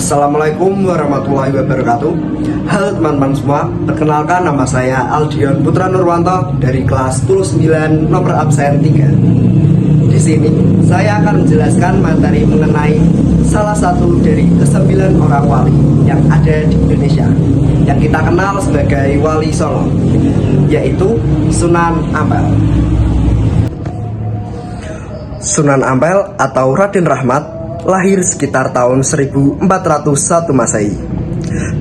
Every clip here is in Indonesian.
Assalamualaikum warahmatullahi wabarakatuh. Halo teman-teman semua, perkenalkan nama saya Aldion Putra Nurwanto dari kelas 19 nomor absen 3. Di sini saya akan menjelaskan materi mengenai salah satu dari ke-9 orang wali yang ada di Indonesia yang kita kenal sebagai Wali Songo, yaitu Sunan Ampel. Sunan Ampel atau Raden Rahmat lahir sekitar tahun 1401 Masehi.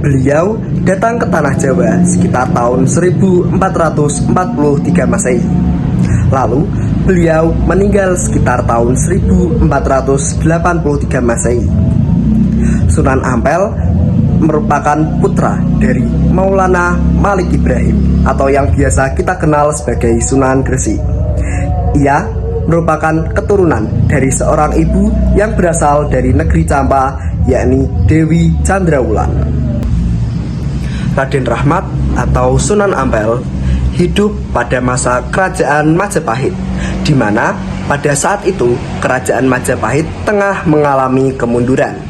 Beliau datang ke tanah Jawa sekitar tahun 1443 Masehi. Lalu beliau meninggal sekitar tahun 1483 Masehi. Sunan Ampel merupakan putra dari Maulana Malik Ibrahim atau yang biasa kita kenal sebagai Sunan Gresik. Ia merupakan keturunan dari seorang ibu yang berasal dari negeri Campa, yakni Dewi Candrawulan. Raden Rahmat atau Sunan Ampel hidup pada masa kerajaan Majapahit, di mana pada saat itu kerajaan Majapahit tengah mengalami kemunduran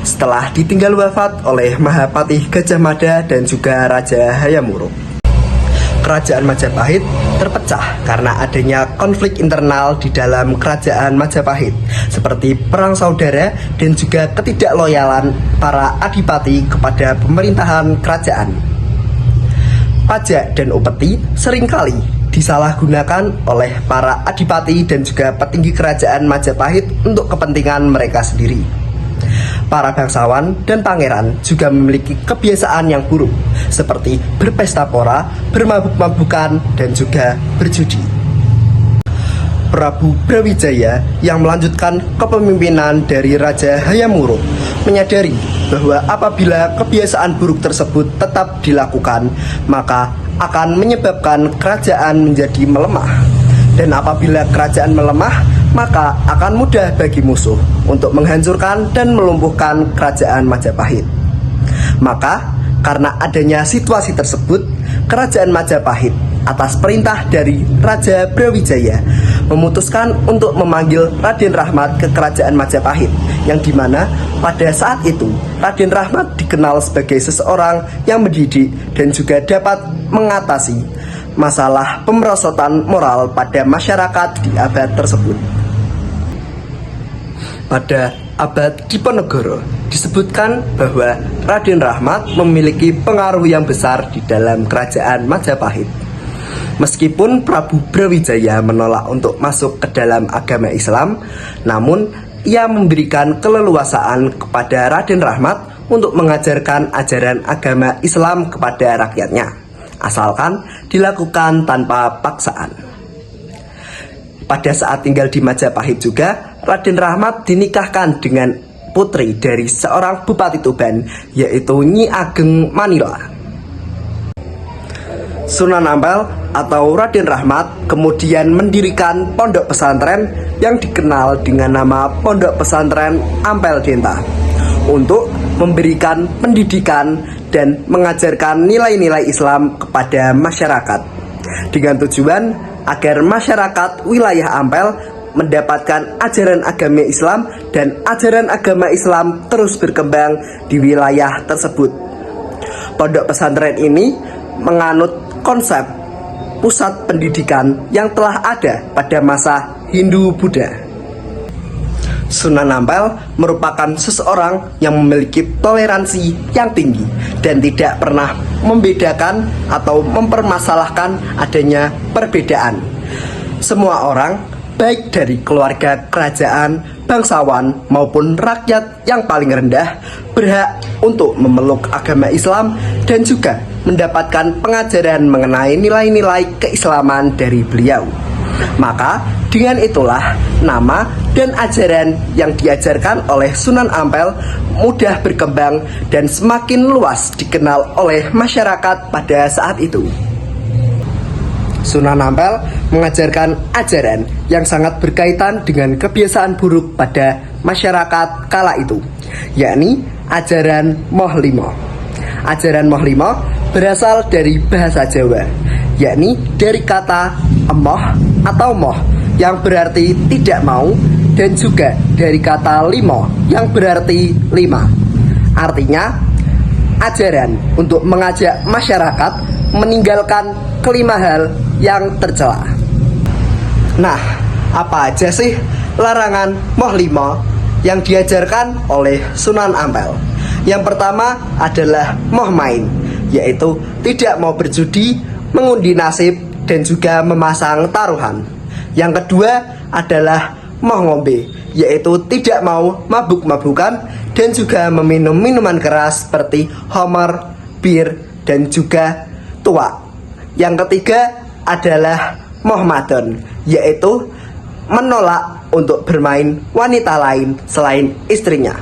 setelah ditinggal wafat oleh Mahapatih Gajah Mada dan juga Raja Hayam Wuruk. Kerajaan Majapahit terpecah karena adanya konflik internal di dalam kerajaan Majapahit, seperti perang saudara dan juga ketidakloyalan para adipati kepada pemerintahan kerajaan. Pajak dan upeti seringkali disalahgunakan oleh para adipati dan juga petinggi kerajaan Majapahit untuk kepentingan mereka sendiri. Para bangsawan dan pangeran juga memiliki kebiasaan yang buruk, seperti berpesta pora, bermabuk-mabukan, dan juga berjudi. Prabu Brawijaya yang melanjutkan kepemimpinan dari Raja Hayam Wuruk menyadari bahwa apabila kebiasaan buruk tersebut tetap dilakukan, maka akan menyebabkan kerajaan menjadi melemah. Dan apabila kerajaan melemah, maka akan mudah bagi musuh untuk menghancurkan dan melumpuhkan kerajaan Majapahit. Maka karena adanya situasi tersebut, kerajaan Majapahit atas perintah dari Raja Brawijaya memutuskan untuk memanggil Raden Rahmat ke kerajaan Majapahit, yang dimana pada saat itu Raden Rahmat dikenal sebagai seseorang yang mendidik dan juga dapat mengatasi masalah pemerosotan moral pada masyarakat di abad tersebut. Pada abad Diponegoro disebutkan bahwa Raden Rahmat memiliki pengaruh yang besar di dalam kerajaan Majapahit. Meskipun Prabu Brawijaya menolak untuk masuk ke dalam agama Islam, namun ia memberikan keleluasaan kepada Raden Rahmat untuk mengajarkan ajaran agama Islam kepada rakyatnya, asalkan dilakukan tanpa paksaan. Pada saat tinggal di Majapahit juga, Raden Rahmat dinikahkan dengan putri dari seorang bupati Tuban, yaitu Nyi Ageng Manila. Sunan Ampel atau Raden Rahmat kemudian mendirikan pondok pesantren yang dikenal dengan nama Pondok Pesantren Ampel Denta untuk memberikan pendidikan dan mengajarkan nilai-nilai Islam kepada masyarakat, dengan tujuan agar masyarakat wilayah Ampel mendapatkan ajaran agama Islam dan ajaran agama Islam terus berkembang di wilayah tersebut. Pondok pesantren ini menganut konsep pusat pendidikan yang telah ada pada masa Hindu-Buddha. Sunan Ampel merupakan seseorang yang memiliki toleransi yang tinggi dan tidak pernah membedakan atau mempermasalahkan adanya perbedaan. Semua orang, baik dari keluarga kerajaan, bangsawan maupun rakyat yang paling rendah, berhak untuk memeluk agama Islam dan juga mendapatkan pengajaran mengenai nilai-nilai keislaman dari beliau. Maka dengan itulah nama dan ajaran yang diajarkan oleh Sunan Ampel mudah berkembang dan semakin luas dikenal oleh masyarakat pada saat itu. Sunan Ampel mengajarkan ajaran yang sangat berkaitan dengan kebiasaan buruk pada masyarakat kala itu, yakni ajaran Moh Limo. Ajaran Moh Limo berasal dari bahasa Jawa, yakni dari kata emoh atau moh yang berarti tidak mau, dan juga dari kata limo yang berarti lima. Artinya, ajaran untuk mengajak masyarakat meninggalkan kelima hal yang tercela. Nah, apa aja sih larangan Moh 5 yang diajarkan oleh Sunan Ampel? Yang pertama adalah moh main, yaitu tidak mau berjudi, mengundi nasib, dan juga memasang taruhan. Yang kedua adalah moh ngombe, yaitu tidak mau mabuk-mabukan dan juga meminum minuman keras seperti homer, bir, dan juga tuak. Yang ketiga adalah moh madon, yaitu menolak untuk bermain wanita lain selain istrinya.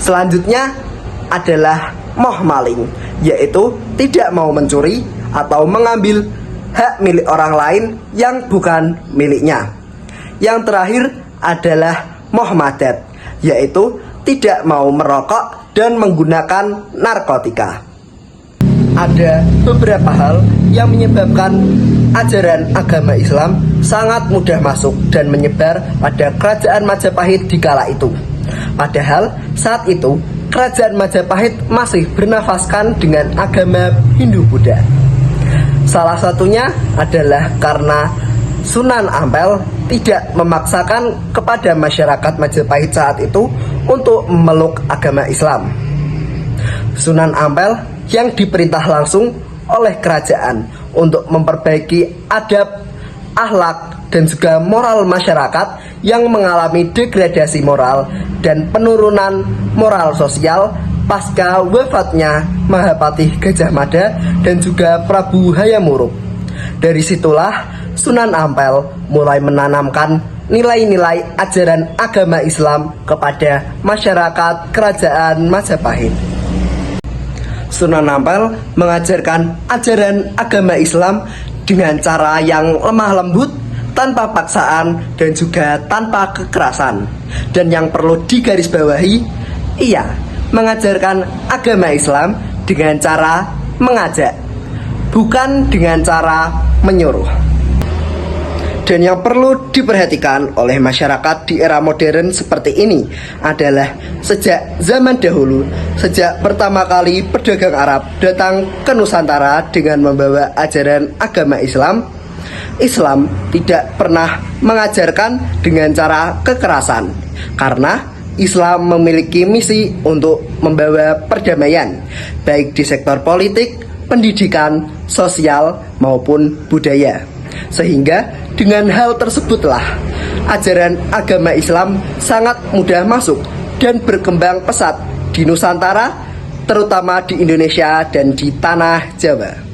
Selanjutnya adalah moh maling, yaitu tidak mau mencuri atau mengambil hak milik orang lain yang bukan miliknya. Yang terakhir adalah moh madat, yaitu tidak mau merokok dan menggunakan narkotika. Ada beberapa hal yang menyebabkan ajaran agama Islam sangat mudah masuk dan menyebar pada kerajaan Majapahit di kala itu. Padahal saat itu kerajaan Majapahit masih bernafaskan dengan agama Hindu-Buddha. Salah satunya adalah karena Sunan Ampel tidak memaksakan kepada masyarakat Majapahit saat itu untuk memeluk agama Islam. Sunan Ampel yang diperintah langsung oleh kerajaan untuk memperbaiki adab, akhlak, dan juga moral masyarakat yang mengalami degradasi moral dan penurunan moral sosial pasca wafatnya Mahapatih Gajah Mada dan juga Prabu Hayam Wuruk. Dari situlah Sunan Ampel mulai menanamkan nilai-nilai ajaran agama Islam kepada masyarakat kerajaan Majapahit. Sunan Ampel mengajarkan ajaran agama Islam dengan cara yang lemah lembut, tanpa paksaan, dan juga tanpa kekerasan. Dan yang perlu digarisbawahi, ia mengajarkan agama Islam dengan cara mengajak, bukan dengan cara menyuruh. Dan yang perlu diperhatikan oleh masyarakat di era modern seperti ini adalah sejak zaman dahulu, sejak pertama kali pedagang Arab datang ke Nusantara dengan membawa ajaran agama Islam, Islam tidak pernah mengajarkan dengan cara kekerasan, karena Islam memiliki misi untuk membawa perdamaian, baik di sektor politik, pendidikan, sosial, maupun budaya. Sehingga dengan hal tersebutlah ajaran agama Islam sangat mudah masuk dan berkembang pesat di Nusantara, terutama di Indonesia dan di tanah Jawa.